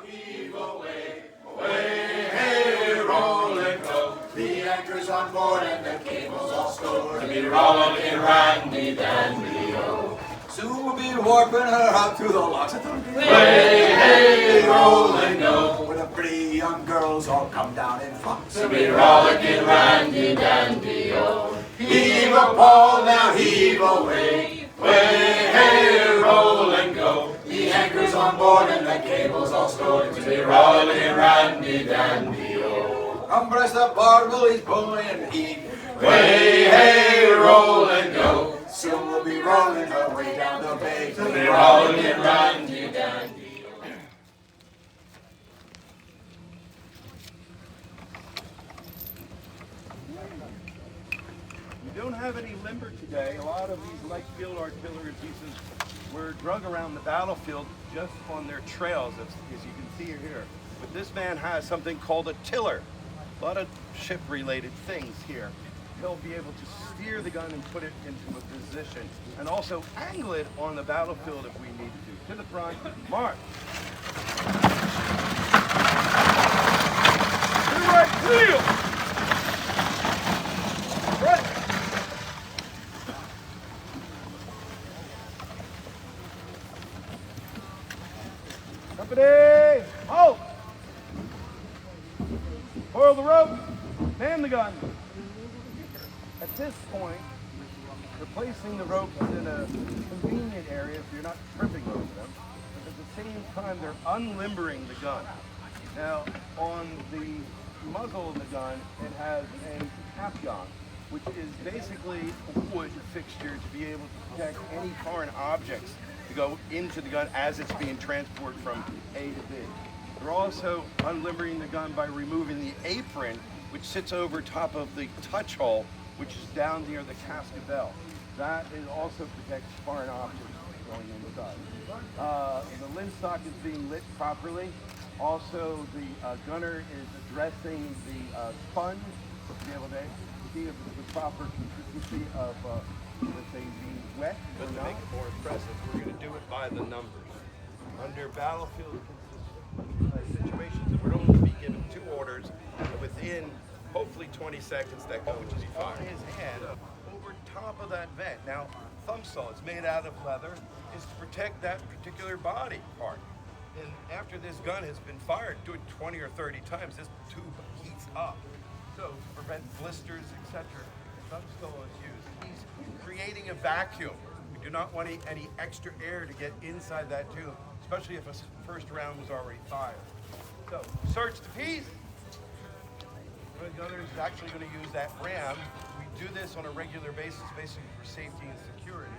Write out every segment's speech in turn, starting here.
heave away, away, hey, roll and go. The anchor's on board and the cable's all stored to be rollicking randy dandy o. Soon we'll be warping her out through the locks of thunder. Way, hey, roll and go. Where the pretty young girls all come down in flocks to be rollicking randy dandy o. Heave a pole, now heave away. Way, hey, roll and go. The anchor's on board and the cable's all stored to be rollicking randy dandy o. Come press the bar, bullies pulling and heave. Way, hey, roll and go. Soon we'll be rolling our way down the bay to be rollicking randy dandy o. We don't have any limber today. A lot of these light field artillery pieces were drug around the battlefield just on their trails, as you can see here. But this man has something called a tiller. A lot of ship-related things here. He'll be able to steer the gun and put it into a position, and also angle it on the battlefield if we need to. To the front, march. To the right, wheel. Right. Company, halt! Coil the rope, man the gun. At this point, replacing the ropes in a convenient area so you're not tripping over them, but at the same time they're unlimbering the gun. Now, on the muzzle of the gun, it has a papillon, which is basically a wood fixture to be able to protect any foreign objects to go into the gun as it's being transported from A to B. They're also unlimbering the gun by removing the apron, which sits over top of the touch hole, which is down near the cascabel. That is also protects foreign objects going inside. The linstock is being lit properly. Also, the gunner is addressing the sponge to be able to see if it's the proper consistency of, let's say, being wet. But to make it more impressive, we're going to do it by the numbers. Under battlefield situations, we're only to be given 2 orders, and within hopefully 20 seconds that gun will be fired. His hand over top of that vent. Now, thumb saw, it's made out of leather, is to protect that particular body part. And after this gun has been fired, do it 20 or 30 times, this tube heats up. So to prevent blisters, etc., thumb saw is used. He's creating a vacuum. We do not want any extra air to get inside that tube, especially if a first round was already fired. So, search the piece. The gunner is actually going to use that ram. We do this on a regular basis, basically for safety and security,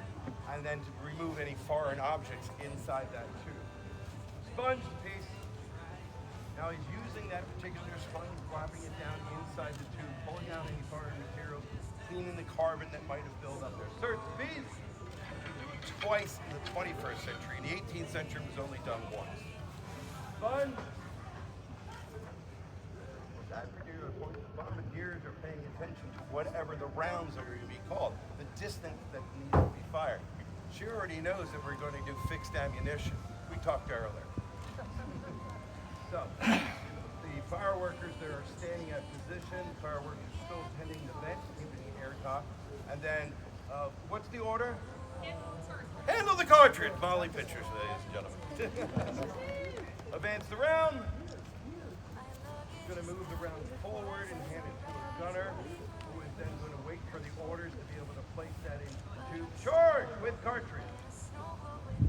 and then to remove any foreign objects inside that tube. Sponge piece. Now he's using that particular sponge, flapping it down inside the tube, pulling out any foreign materials, cleaning the carbon that might have built up there. Search the piece. We do it twice in the 21st century. In the 18th century, it was only done once. Sponge. At that particular point, the bombardiers are paying attention to whatever the rounds are going to be called, the distance that needs to be fired. She already knows that we're going to do fixed ammunition. We talked earlier. So, the fireworkers that are standing at position, fireworkers still tending the vent, keeping the air top. And then, what's the order? Handle the cartridge. Molly pictures, ladies and gentlemen. Advance the round. Going to move the round forward and hand it to a gunner, who is then going to wait for the orders to be able to place that into the tube. Charge with cartridge.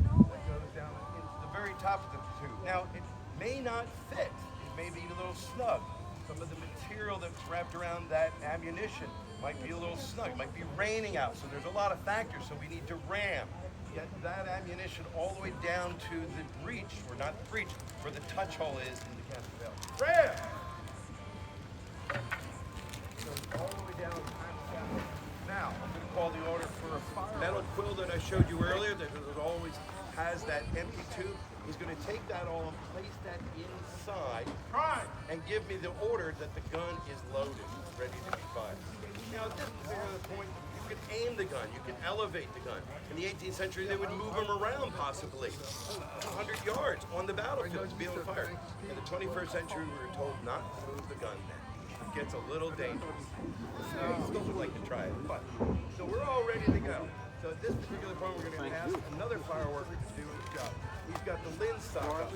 That goes down into the very top of the tube. Now, it may not fit. It may be a little snug. Some of the material that's wrapped around that ammunition might be a little snug. It might be raining out, so there's a lot of factors, so we need to ram. Get that ammunition all the way down to the breech, or not the breech, where the touch hole is in the cascabel. Ram! Goes all the way down to the cascabel. Now, I'm going to call the order for a fire. Metal quill that I showed you earlier, that it always has that empty tube. He's going to take that all and place that inside and give me the order that the gun is loaded, ready to be fired. Now, at this particular point, you can aim the gun, you can elevate the gun. In the 18th century, they would move them around possibly 100 yards on the battlefield to be able to fire. In the 21st century, we were told not to move the gun. It gets a little dangerous. I still would like to try it, but so we're all ready to go. So at this particular point, we're going to ask another fireworker to do his job. He's got the linstock up.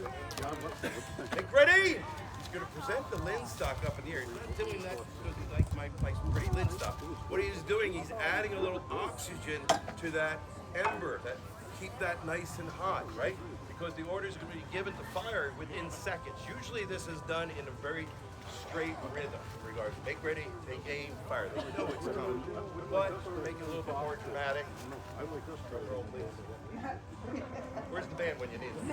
Make ready! He's going to present the linstock up in the air. He's not doing that because he likes my pretty linstock. What he's doing, he's adding a little oxygen to that ember, that keep that nice and hot, right? Because the order is going to be given to fire within seconds. Usually this is done in a very straight rhythm in regards to make ready, take aim, fire. They know it's coming. But to make it a little bit more dramatic, drum roll, please. Where's the band when you need them?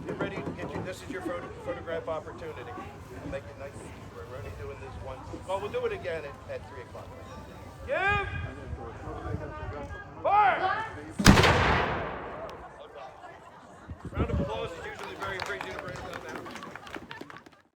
Get ready, this is your photograph opportunity. Make it nice. We're only doing this once. Well, we'll do it again at 3 o'clock. Give! Fire!